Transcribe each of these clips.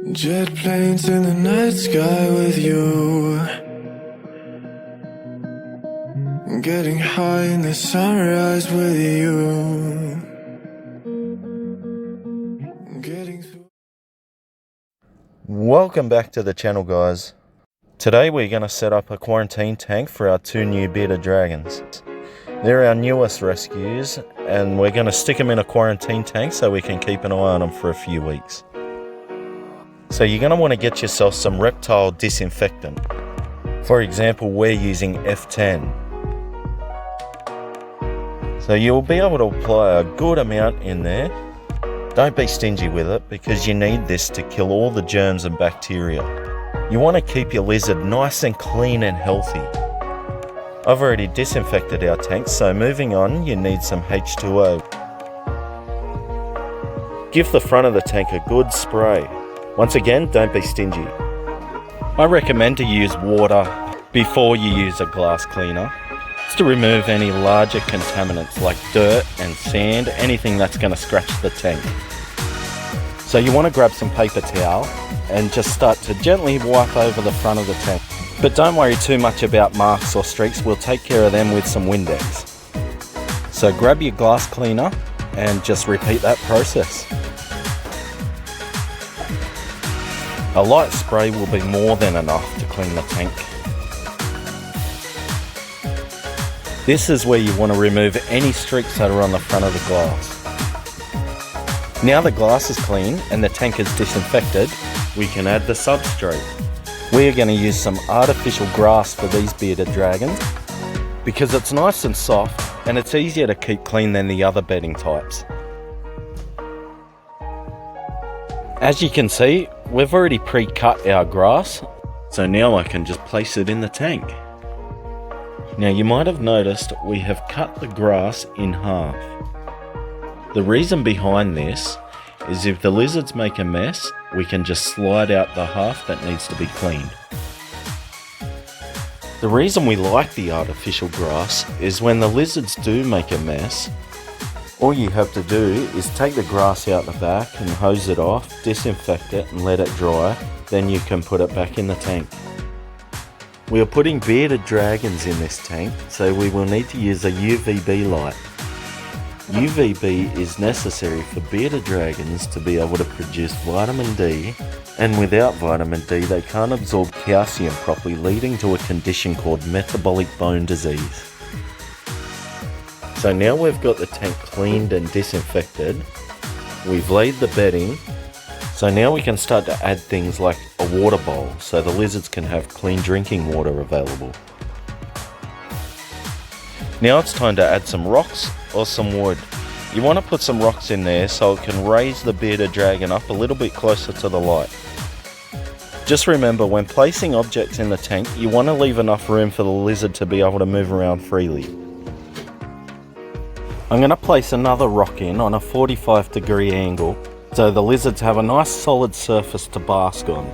Jet planes in the night sky with you, getting high in the sunrise with you, getting through. Welcome back to the channel, guys. Today we're going to set up a quarantine tank for our two new bearded dragons. They're our newest rescues, and we're going to stick them in a quarantine tank so we can keep an eye on them for a few weeks. So you're going to want to get yourself some reptile disinfectant. For example, we're using F10. So you'll be able to apply a good amount in there. Don't be stingy with it because you need this to kill all the germs and bacteria. You want to keep your lizard nice and clean and healthy. I've already disinfected our tank, so moving on, you need some H2O. Give the front of the tank a good spray. Once again, don't be stingy. I recommend to use water before you use a glass cleaner. It's to remove any larger contaminants like dirt and sand, anything that's going to scratch the tank. So you want to grab some paper towel and just start to gently wipe over the front of the tank. But don't worry too much about marks or streaks, we'll take care of them with some Windex. So grab your glass cleaner and just repeat that process. A light spray will be more than enough to clean the tank. This is where you want to remove any streaks that are on the front of the glass. Now the glass is clean and the tank is disinfected, we can add the substrate. We are going to use some artificial grass for these bearded dragons because it's nice and soft and it's easier to keep clean than the other bedding types. As you can see, we've already pre-cut our grass, so now I can just place it in the tank. Now you might have noticed we have cut the grass in half. The reason behind this is if the lizards make a mess, we can just slide out the half that needs to be cleaned. The reason we like the artificial grass is when the lizards do make a mess, all you have to do is take the grass out the back and hose it off, disinfect it and let it dry, then you can put it back in the tank. We are putting bearded dragons in this tank, so we will need to use a UVB light. UVB is necessary for bearded dragons to be able to produce vitamin D, and without vitamin D they can't absorb calcium properly, leading to a condition called metabolic bone disease. So now we've got the tank cleaned and disinfected, we've laid the bedding, so now we can start to add things like a water bowl so the lizards can have clean drinking water available. Now it's time to add some rocks or some wood. You want to put some rocks in there so it can raise the bearded dragon up a little bit closer to the light. Just remember, when placing objects in the tank, you want to leave enough room for the lizard to be able to move around freely. I'm going to place another rock in on a 45-degree angle so the lizards have a nice solid surface to bask on.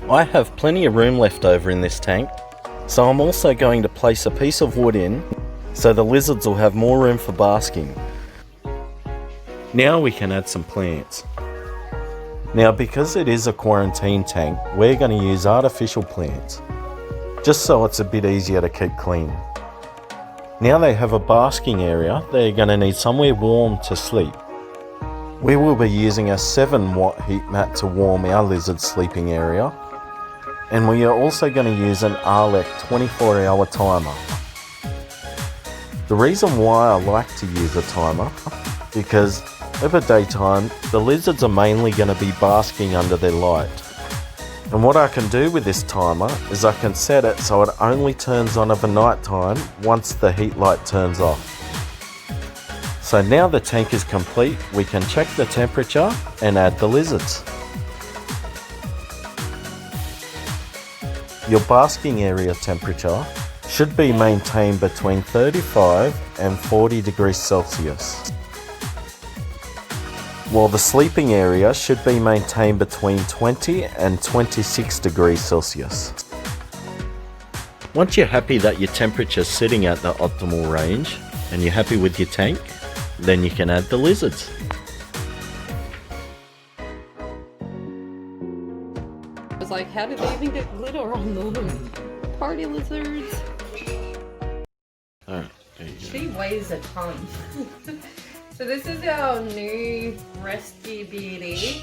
I have plenty of room left over in this tank, so I'm also going to place a piece of wood in so the lizards will have more room for basking. Now we can add some plants. Now because it is a quarantine tank, we're going to use artificial plants, just so it's a bit easier to keep clean. Now they have a basking area, they're going to need somewhere warm to sleep. We will be using a 7-watt heat mat to warm our lizard sleeping area. And we are also going to use an Arulo 24-hour timer. The reason why I like to use a timer, because over daytime, the lizards are mainly going to be basking under their light. And what I can do with this timer is I can set it so it only turns on over night time once the heat light turns off. So now the tank is complete, we can check the temperature and add the lizards. Your basking area temperature should be maintained between 35 and 40 degrees Celsius, while the sleeping area should be maintained between 20 and 26 degrees Celsius. Once you're happy that your temperature is sitting at the optimal range and you're happy with your tank, Then you can add the lizards. I was like, how did they even get glitter on them? Party lizards. Alright, there you go. She weighs a ton. So this is our new rescue beauty.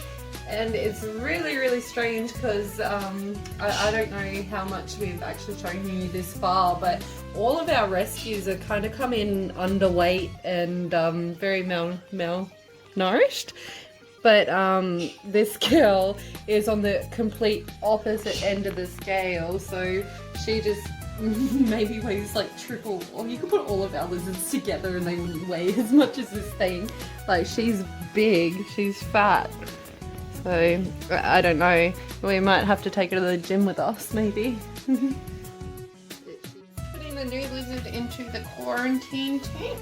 And it's really strange because I don't know how much we've actually shown you this far, but all of our rescues are kind of come in underweight and very malnourished. But this girl is on the complete opposite end of the scale, so she just maybe weighs like triple, or you could put all of our lizards together and they wouldn't weigh as much as this thing. Like, she's big, she's fat. So, I don't know, we might have to take her to the gym with us, maybe. Putting the new lizard into the quarantine tank.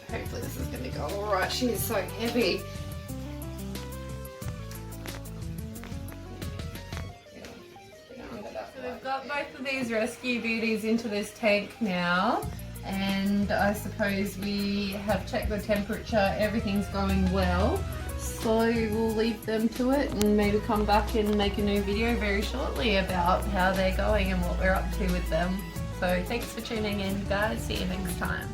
Hopefully this is going to go alright, she is so heavy. So we've got both of these rescue beauties into this tank now. And I suppose we have checked the temperature, everything's going well. So we'll leave them to it and maybe come back and make a new video very shortly about how they're going and what we're up to with them. So thanks for tuning in, guys. See you next time.